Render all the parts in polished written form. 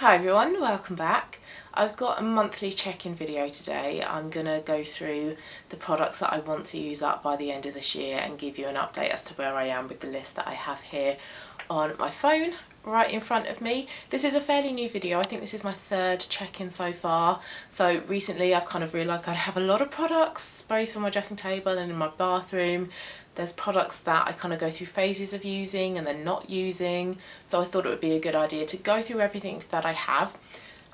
Hi everyone, welcome back. I've got a monthly check-in video today. I'm going to go through the products that I want to use up by the end of this year and give you an update as to where I am with the list that I have here on my phone right in front of me. This is a fairly new video. I think this is my third check-in so far. So recently I've kind of realised that I have a lot of products both on my dressing table and in my bathroom. There's products that I kind of go through phases of using and then not using. So I thought it would be a good idea to go through everything that I have.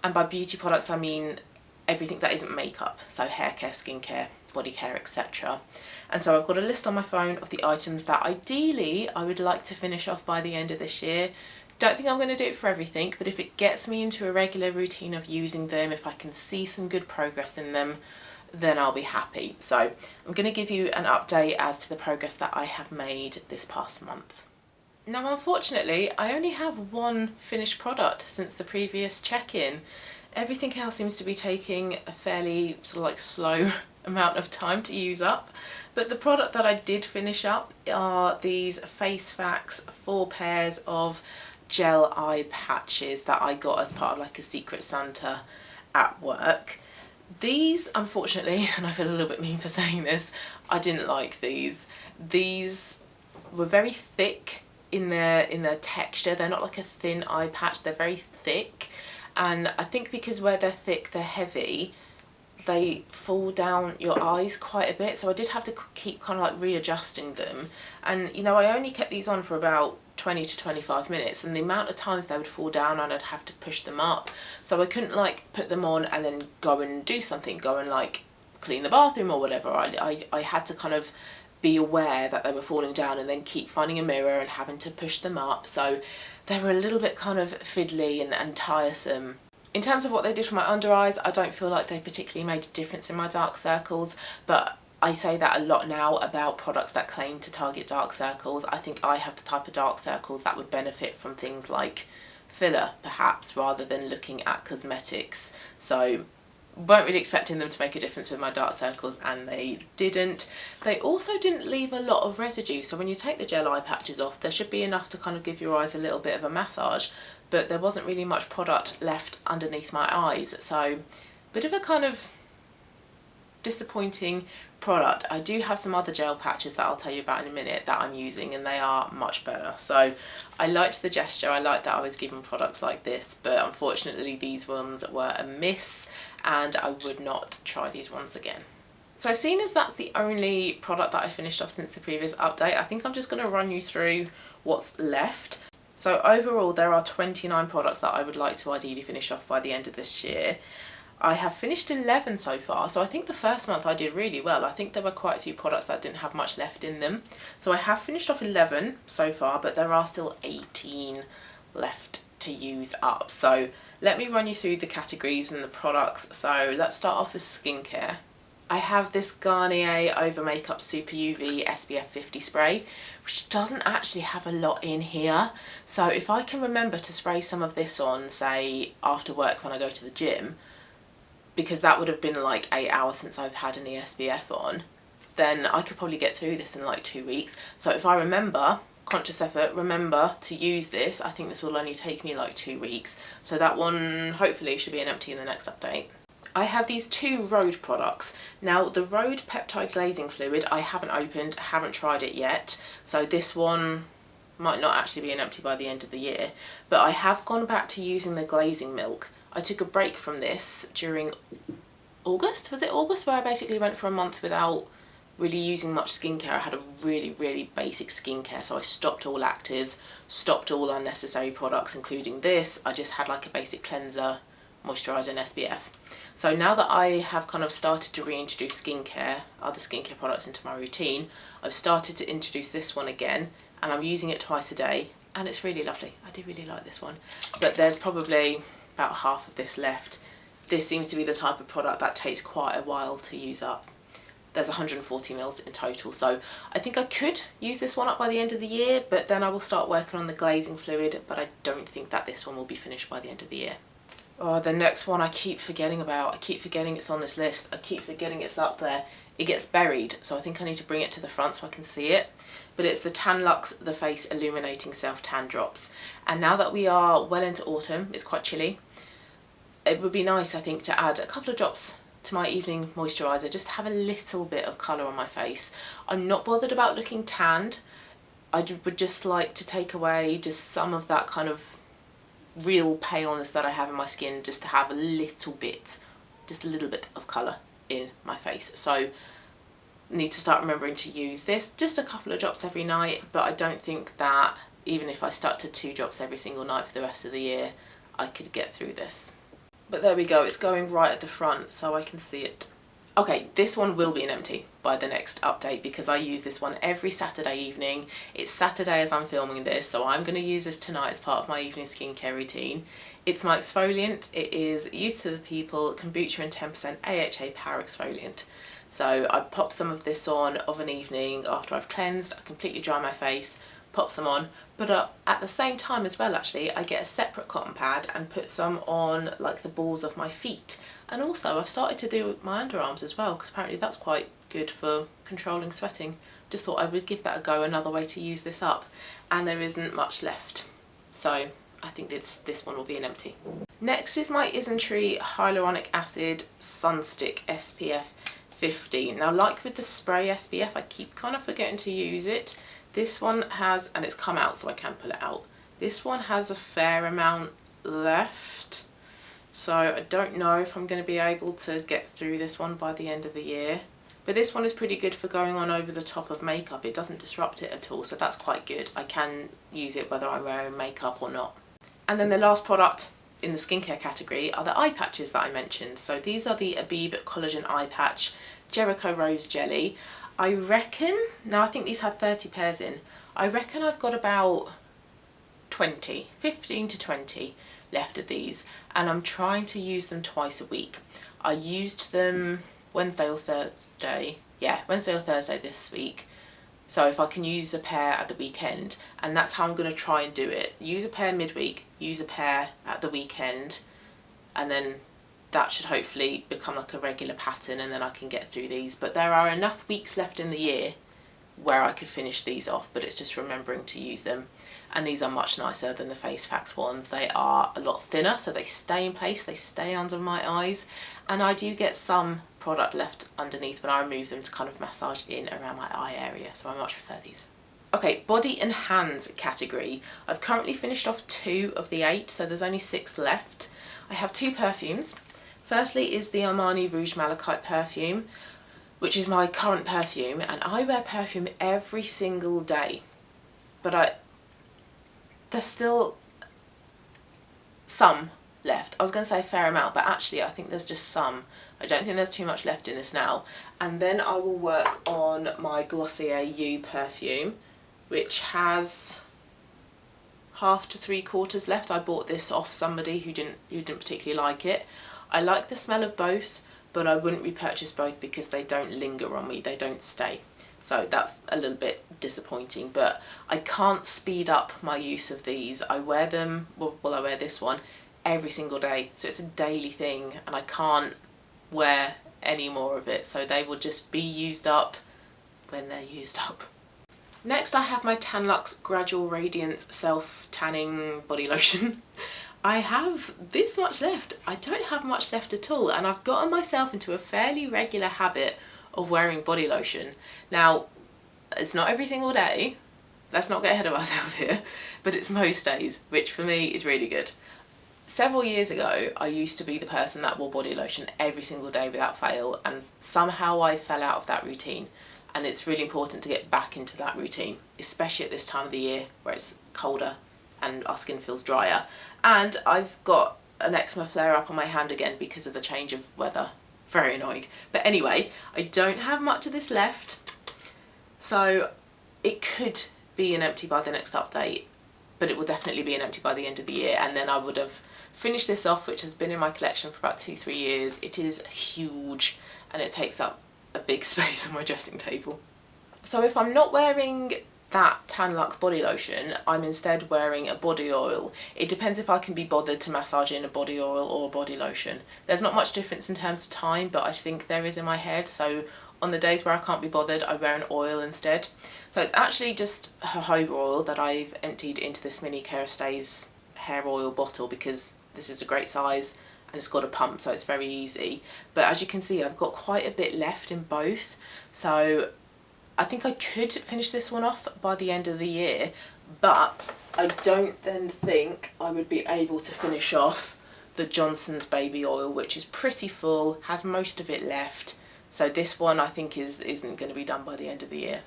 And by beauty products, I mean everything that isn't makeup. So hair care, skincare, body care, etc. And so I've got a list on my phone of the items that ideally I would like to finish off by the end of this year. Don't think I'm going to do it for everything, but if it gets me into a regular routine of using them, if I can see some good progress in them, then I'll be happy. So I'm going to give you an update as to the progress that I have made this past month. Now unfortunately I only have one finished product since the previous check-in. Everything else seems to be taking a fairly sort of like slow amount of time to use up. But the product that I did finish up are these Face Facts 4 pairs of gel eye patches that I got as part of like a Secret Santa at work. These, unfortunately, and I feel a little bit mean for saying this, I didn't like these. These were very thick in their texture. They're not like a thin eye patch, they're very thick. And I think because where they're thick, they're heavy, they fall down your eyes quite a bit. So I did have to keep kind of like readjusting them. And you know, I only kept these on for about 20 to 25 minutes, and the amount of times they would fall down and I'd have to push them up. So I couldn't like put them on and then go and do something, go and like clean the bathroom or whatever. I had to kind of be aware that they were falling down and then keep finding a mirror and having to push them up. So they were a little bit kind of fiddly and tiresome. In terms of what they did for my under eyes, I don't feel like they particularly made a difference in my dark circles, but I say that a lot now about products that claim to target dark circles. I think I have the type of dark circles that would benefit from things like filler, perhaps, rather than looking at cosmetics. So weren't really expecting them to make a difference with my dark circles, and they didn't. They also didn't leave a lot of residue, so when you take the gel eye patches off, there should be enough to kind of give your eyes a little bit of a massage, but there wasn't really much product left underneath my eyes. So bit of a kind of disappointing product. I do have some other gel patches that I'll tell you about in a minute that I'm using, and they are much better. So I liked the gesture, I liked that I was given products like this, but unfortunately these ones were a miss and I would not try these ones again. So seeing as that's the only product that I finished off since the previous update, I think I'm just going to run you through what's left. So overall there are 29 products that I would like to ideally finish off by the end of this year. I have finished 11 so far, so I think the first month I did really well. I think there were quite a few products that didn't have much left in them. So I have finished off 11 so far, but there are still 18 left to use up. So let me run you through the categories and the products. So let's start off with skincare. I have this Garnier Over Makeup Super UV SPF 50 spray, which doesn't actually have a lot in here. So if I can remember to spray some of this on, say after work when I go to the gym, because that would have been like 8 hours since I've had any SPF on, then I could probably get through this in like 2 weeks. So if I remember, conscious effort, remember to use this, I think this will only take me like 2 weeks. So that one hopefully should be an empty in the next update. I have these two Rhode products. Now the Rhode Peptide Glazing Fluid I haven't opened, haven't tried it yet. So this one might not actually be an empty by the end of the year, but I have gone back to using the glazing milk. I took a break from this during August, was it August, where I basically went for a month without really using much skincare. I had a really basic skincare, so I stopped all actives, stopped all unnecessary products including this. I just had like a basic cleanser, moisturiser and SPF. So now that I have kind of started to reintroduce skincare, other skincare products into my routine, I've started to introduce this one again, and I'm using it twice a day, and it's really lovely. I do really like this one, but there's probably about half of this left. This seems to be the type of product that takes quite a while to use up. There's 140 mils in total, so I think I could use this one up by the end of the year, but then I will start working on the glazing fluid, but I don't think that this one will be finished by the end of the year. Oh, the next one I keep forgetting about. I keep forgetting it's on this list. I keep forgetting it's up there. It gets buried, so I think I need to bring it to the front so I can see it. But it's the Tan Luxe The Face Illuminating Self Tan Drops. And now that we are well into autumn, it's quite chilly, it would be nice, I think, to add a couple of drops to my evening moisturiser, just to have a little bit of colour on my face. I'm not bothered about looking tanned. I would just like to take away just some of that kind of real paleness that I have in my skin, just to have a little bit, just a little bit of colour in my face. So need to start remembering to use this, just a couple of drops every night, but I don't think that even if I stuck to 2 drops every single night for the rest of the year, I could get through this. But there we go, it's going right at the front so I can see it. Okay, this one will be an empty by the next update because I use this one every Saturday evening. It's Saturday as I'm filming this, so I'm going to use this tonight as part of my evening skincare routine. It's my exfoliant. It is Youth to the People Kombucha and 10% AHA Power Exfoliant. So I pop some of this on of an evening after I've cleansed. I completely dry my face, pop some on, but at the same time as well, actually, I get a separate cotton pad and put some on like the balls of my feet. And also I've started to do my underarms as well, because apparently that's quite good for controlling sweating. Just thought I would give that a go, another way to use this up. And there isn't much left, so I think this one will be an empty. Next is my Isntree Hyaluronic Acid Sunstick SPF 15. Now, like with the spray SPF, I keep kind of forgetting to use it. This one has, and it's come out so I can pull it out, this one has a fair amount left. So I don't know if I'm going to be able to get through this one by the end of the year. But this one is pretty good for going on over the top of makeup. It doesn't disrupt it at all, so that's quite good. I can use it whether I'm wearing makeup or not. And then the last product in the skincare category are the eye patches that I mentioned. So these are the Abib Collagen Eye Patch Jericho Rose Jelly. I reckon, now I think these had 30 pairs in, I reckon I've got about 15 to 20 left of these, and I'm trying to use them twice a week. I used them Wednesday or Thursday this week, so if I can use a pair at the weekend, and that's how I'm going to try and do it. Use a pair midweek, use a pair at the weekend, and then that should hopefully become like a regular pattern, and then I can get through these. But there are enough weeks left in the year where I could finish these off, but it's just remembering to use them. And these are much nicer than the Face Facts ones. They are a lot thinner, so they stay in place, they stay under my eyes, and I do get some product left underneath when I remove them to kind of massage in around my eye area, so I much prefer these. Okay, body and hands category. I've currently finished off 2 of the 8, so there's only 6 left. I have 2 perfumes. Firstly is the Armani Rouge Malachite perfume, which is my current perfume, and I wear perfume every single day, but there's still some left. I was going to say a fair amount, but actually I think there's just some. I don't think there's too much left in this now. And then I will work on my Glossier You perfume, which has half to 3/4 left. I bought this off somebody who didn't particularly like it. I like the smell of both, but I wouldn't repurchase both because they don't linger on me, they don't stay. So that's a little bit disappointing, but I can't speed up my use of these. I wear them, well I wear this one every single day, so it's a daily thing, and I can't wear any more of it, so they will just be used up when they're used up. Next I have my Tan Luxe Gradual Radiance Self Tanning Body Lotion. I have this much left. I don't have much left at all, and I've gotten myself into a fairly regular habit of wearing body lotion. Now, it's not every single day, let's not get ahead of ourselves here, but it's most days, which for me is really good. Several years ago, I used to be the person that wore body lotion every single day without fail, and somehow I fell out of that routine, and it's really important to get back into that routine, especially at this time of the year where it's colder and our skin feels drier. And I've got an eczema flare up on my hand again because of the change of weather. Very annoying. But anyway, I don't have much of this left, so it could be an empty by the next update, but it will definitely be an empty by the end of the year, and then I would have finished this off, which has been in my collection for about 2-3 years. It is huge and it takes up a big space on my dressing table. So if I'm not wearing that Tan Luxe body lotion, I'm instead wearing a body oil. It depends if I can be bothered to massage in a body oil or a body lotion. There's not much difference in terms of time, but I think there is in my head. So on the days where I can't be bothered, I wear an oil instead. So it's actually just jojoba oil that I've emptied into this mini Kerastase hair oil bottle, because this is a great size and it's got a pump, so it's very easy. But as you can see, I've got quite a bit left in both. So I think I could finish this one off by the end of the year, but I don't then think I would be able to finish off the Johnson's baby oil, which is pretty full, has most of it left. So this one I think isn't going to be done by the end of the year.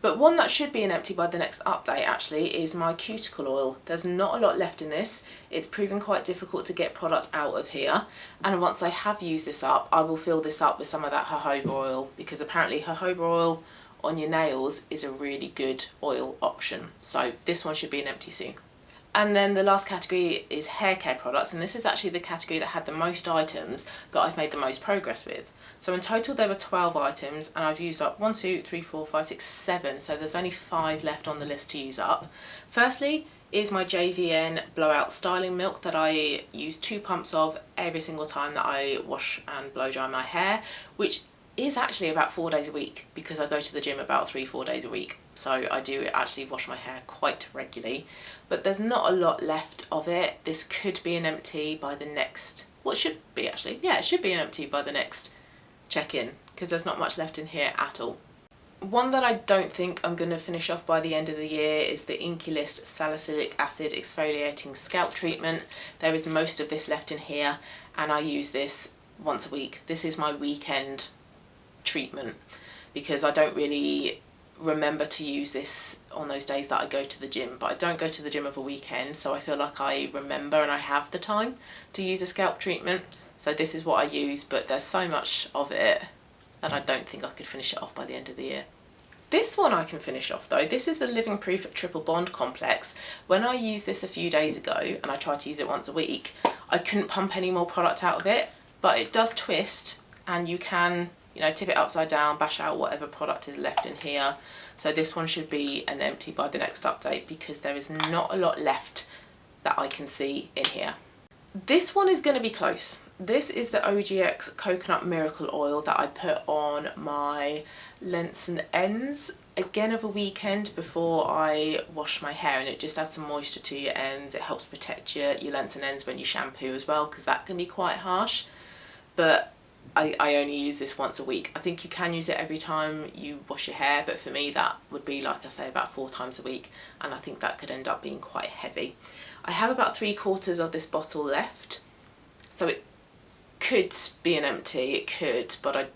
But one that should be an empty by the next update actually is my cuticle oil. There's not a lot left in this. It's proven quite difficult to get product out of here. And once I have used this up, I will fill this up with some of that jojoba oil, because apparently jojoba oil on your nails is a really good oil option. So this one should be an empty soon. And then the last category is hair care products, and this is actually the category that had the most items but I've made the most progress with. So in total there were 12 items and I've used up 1, 2, 3, 4, 5, 6, 7, so there's only 5 left on the list to use up. Firstly is my JVN blowout styling milk that I use 2 pumps of every single time that I wash and blow dry my hair, which is actually about 4 days a week, because I go to the gym about 3-4 days a week, so I do actually wash my hair quite regularly. But there's not a lot left of it. This could be an empty by the next, well, it should be actually, yeah, it should be an empty by the next check-in, because there's not much left in here at all. One that I don't think I'm going to finish off by the end of the year is the Inky List Salicylic Acid Exfoliating Scalp Treatment. There is most of this left in here and I use this once a week. This is my weekend treatment, because I don't really remember to use this on those days that I go to the gym, but I don't go to the gym of a weekend, so I feel like I remember and I have the time to use a scalp treatment. So this is what I use, but there's so much of it that I don't think I could finish it off by the end of the year. This one I can finish off though. This is the Living Proof Triple Bond Complex. When I used this a few days ago, and I tried to use it once a week, I couldn't pump any more product out of it, but it does twist and you can, you know, tip it upside down, bash out whatever product is left in here. So this one should be an empty by the next update, because there is not a lot left that I can see in here. This one is going to be close. This is the OGX Coconut Miracle Oil that I put on my lengths and ends again of a weekend before I wash my hair, and it just adds some moisture to your ends. It helps protect your lengths and ends when you shampoo as well, because that can be quite harsh. But I only use this once a week. I think you can use it every time you wash your hair, but for me that would be, like I say, about 4 times a week, and I think that could end up being quite heavy. I have about 3/4 of this bottle left, so it could be an empty, it could, but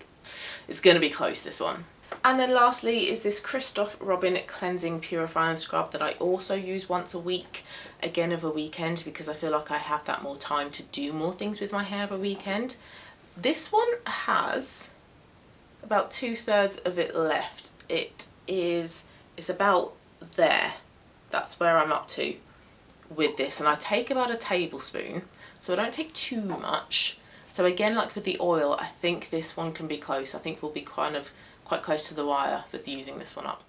it's going to be close, this one. And then lastly is this Christoph Robin Cleansing Purifying Scrub that I also use once a week, again of a weekend, because I feel like I have that more time to do more things with my hair of a weekend. This one has about 2/3 of it left. It's about there. That's where I'm up to with this, and I take about a tablespoon, so I don't take too much. So again, like with the oil, I think this one can be close. I think we'll be quite close to the wire with using this one up.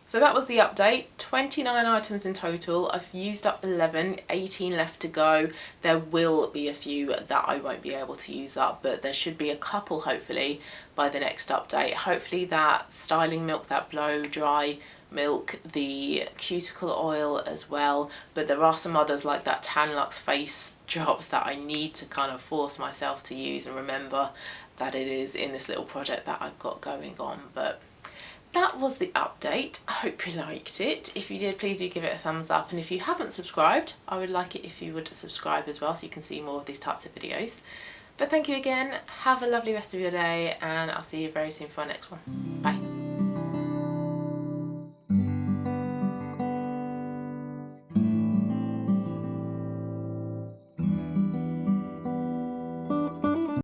So that was the update. 29 items in total. I've used up 11, 18 left to go. There will be a few that I won't be able to use up, but there should be a couple hopefully by the next update. Hopefully that styling milk, that blow dry milk, the cuticle oil as well, but there are some others like that Tan Luxe face drops that I need to kind of force myself to use and remember that it is in this little project that I've got going on. But that was the update. I hope you liked it. If you did, please do give it a thumbs up, and if you haven't subscribed, I would like it if you would subscribe as well, so you can see more of these types of videos. But thank you again, have a lovely rest of your day, and I'll see you very soon for our next one. Bye.